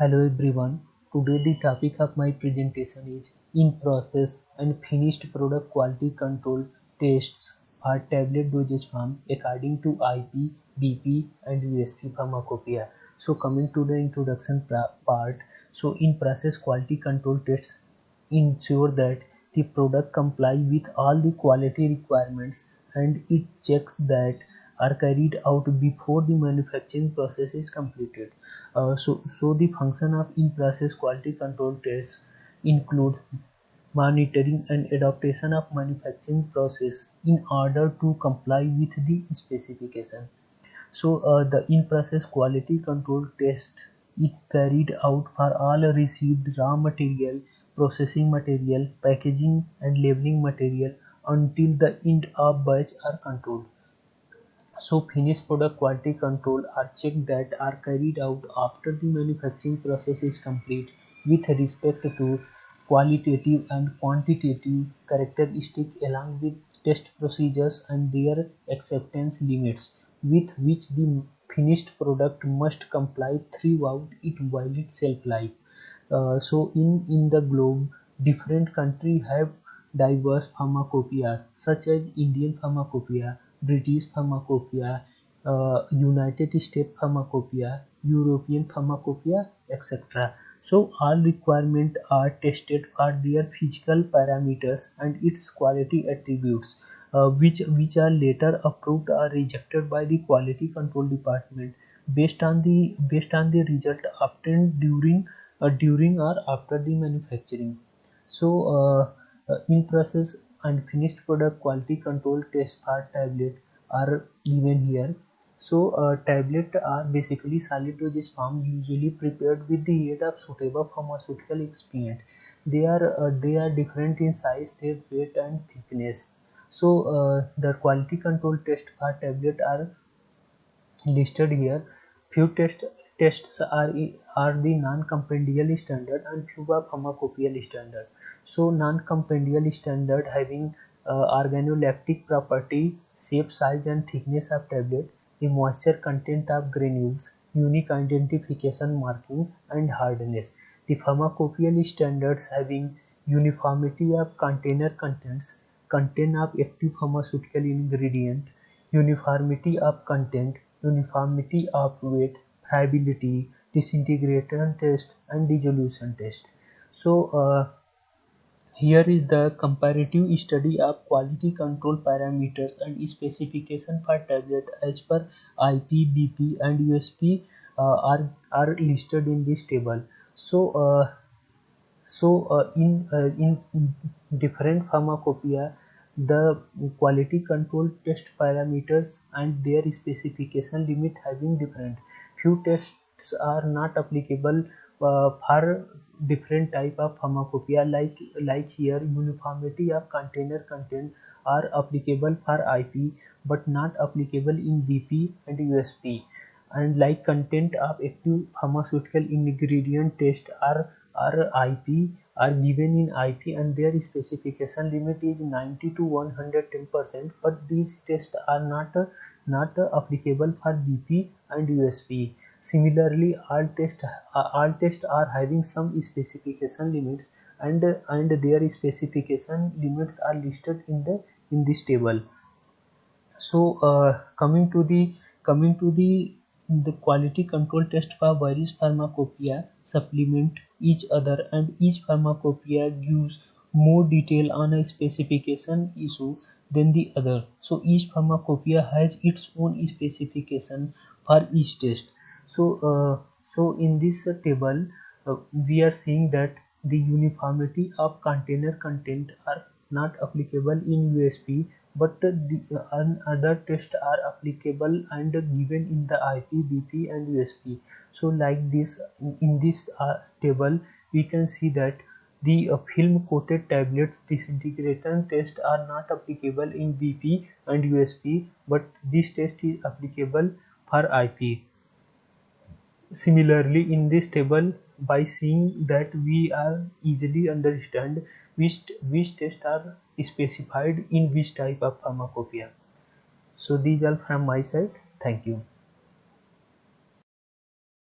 Hello everyone. Today the topic of my presentation is in-process and finished product quality control tests for tablet dosage form according to IP, BP and USP pharmacopoeia. So coming to the introduction part, so in-process quality control tests ensure that the product comply with all the quality requirements and it checks that are carried out before the manufacturing process is completed. So the function of in-process quality control tests includes monitoring and adaptation of manufacturing process in order to comply with the specification. The in-process quality control test is carried out for all received raw material, processing material, packaging and labeling material until the end of batch are controlled. So finished product quality control are checked that are carried out after the manufacturing process is complete with respect to qualitative and quantitative characteristics along with test procedures and their acceptance limits with which the finished product must comply throughout its valid shelf life. In the globe, different countries have diverse pharmacopoeia such as Indian pharmacopoeia, British pharmacopoeia, United States pharmacopoeia, European pharmacopoeia, etc. So all requirements are tested for their physical parameters and its quality attributes, which are later approved or rejected by the quality control department based on the result obtained during or after the manufacturing. In process and finished product quality control test for tablet are given here. Tablet are basically solid dosage form usually prepared with the aid of suitable pharmaceutical excipient. They are different in size, their weight and thickness. The quality control test for tablet are listed here. Few tests are the non-compendial standard and few are pharmacopoeial standard. So non-compendial standard having organoleptic property, shape, size and thickness of tablet, the moisture content of granules, unique identification marking and hardness. The pharmacopoeial standards having uniformity of container contents, content of active pharmaceutical ingredient, uniformity of content, uniformity of weight, friability, disintegration test and dissolution test. Here is the comparative study of quality control parameters and specification for tablet as per IP, BP and USP are listed in this table. In different pharmacopoeia, the quality control test parameters and their specification limit having different. Few tests are not applicable for different type of pharmacopoeia. Like here, uniformity of container content are applicable for IP, but not applicable in BP and USP. And like content of active pharmaceutical ingredient test are IP are given in IP and their specification limit is 90 to 110%, but these tests are not applicable for BP and USP. Similarly, all tests are having some specification limits and their specification limits are listed in this table. Coming to the quality control test for various pharmacopoeia supplement each other, and each pharmacopoeia gives more detail on a specification issue than the other. So each pharmacopoeia has its own specification for each test. In this table, we are seeing that the uniformity of container content are not applicable in USP, but the other tests are applicable and given in the IP, BP and USP. So like this, in this table, we can see that the film coated tablets disintegration test are not applicable in BP and USP, but this test is applicable for IP. Similarly, in this table, by seeing that we are easily understand which tests are specified in which type of pharmacopoeia. So these are from my side. Thank you.